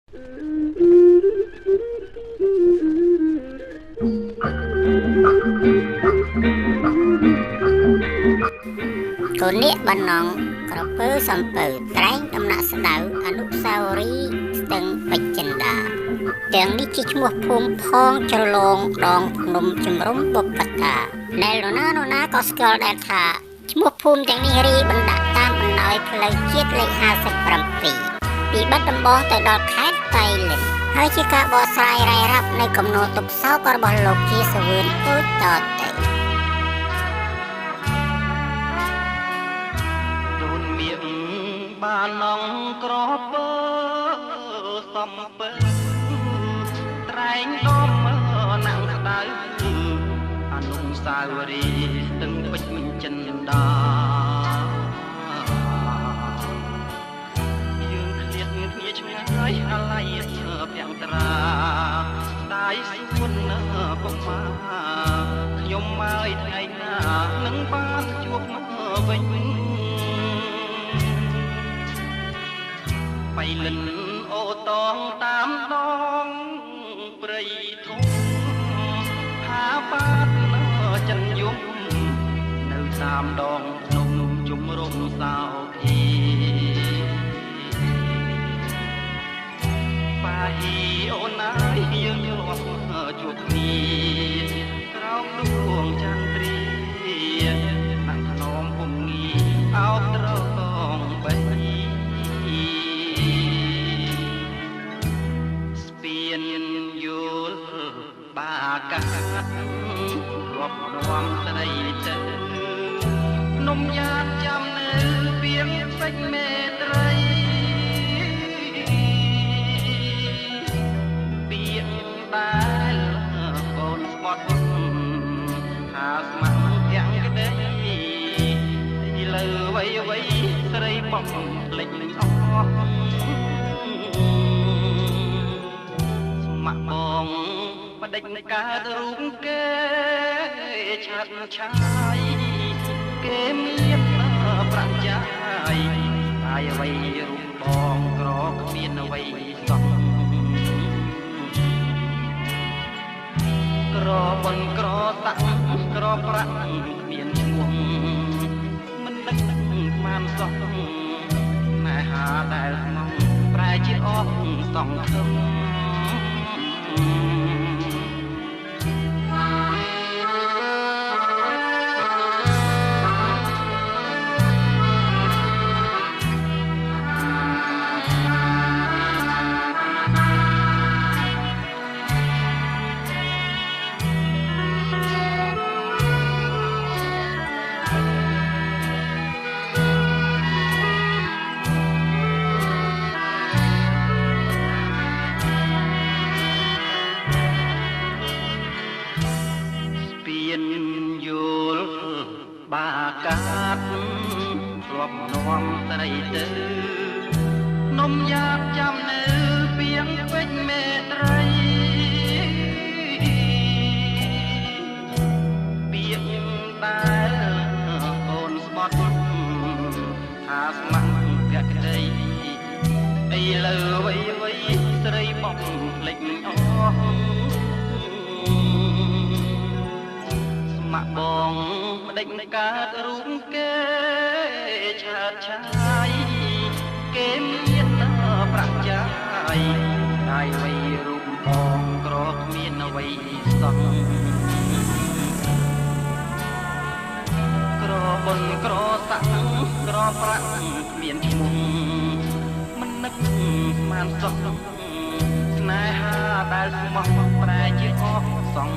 កូននេះបាននងក្រពើសំពៅត្រែងដំណាក់ស្ដៅអនុស្សាវរីយ៍ស្ទឹងបច្ចិន្តាទាំងនេះជាឈ្មោះភូមិផងច្រឡងដងភ្នំជំរុំបុព្វតាដែលនរណាក៏ស្គាល់ដែរថាឈ្មោះភូមិទាំងនេះរីបណ្ដាក់តាមបណ្ដោយផ្លូវជាតិលេខ57ពីបាត់ដំបងទៅដល់ខេត្តតៃលិនហើយជាការបកស្រាយរាយរាប់នៃគំនូរទុកសោករបស់លោកជាសវឿនដូចតទៅបាននងក្រពើសំពើត្រែងដំណាំងស្ដៅអនុស្សាវរីយ៍ស្ទឹងបច្ចិន្តាយើងឃ្លាតគ្នាឆ្ងាយអាឡ័យពាំងត្រាស្ដាយសួនពុកម៉ាខ្ញុំមកថ្ងៃណានឹងបានជួបមកវិញបៃលិនអូតងតាមដងព្រៃធំហាបាតចិនយំនៅតាមដងភ្នំជំរុំសោភីបាហ៊ីអូនណាយយើងយកជួបគ្នាក្រោមដួងចន្ទ្រាខាងខ្នងពុំងីអោបត្រង់បេះយល់បាការាប់នាំស្រីទៅនំយ៉ាតចាំនៅពីងពេជ្រមេត្រីពីងដែលកូនស្បត់ថាស្ម័គ្រទាំងក្តីឥឡូវអ្វីស្រីបំភ្លេចអស់បងបដិញកើតរូបគេឆាត់ឆាយគេមានប្រាំចាយហើយអ្វីរូបបងក្រគ្មានអ្វីសោះក្របនក្រតាក់ក្រប្រាក់គ្មានឈ្មោះមិនដឹកបានសោះណែហាដែលស្មងប្រែជាអស់សងខឹមបាកាត់រាប់នាំស្រីទៅនំយ៉ាតចាំនៅពីងពេជ្រមេត្រីពីងដែលអូនស្បត់ថាស្ម័គ្រភក្តីឥឡូវអ្វីស្រីបំភ្លេចអស់ស្ម័គ្របងដេញកើតរូបគេឆាតឆាយគេមានប្រាក់ចាយហើយអ្វីរូបបងក្រគ្មានអ្វីសោះក្របនក្រសាក់ក្រប្រាក់គ្មានឈ្មោះមិននឹកស្មានសោះស្នេហាដែលស្មោះប្រែជាអស់សង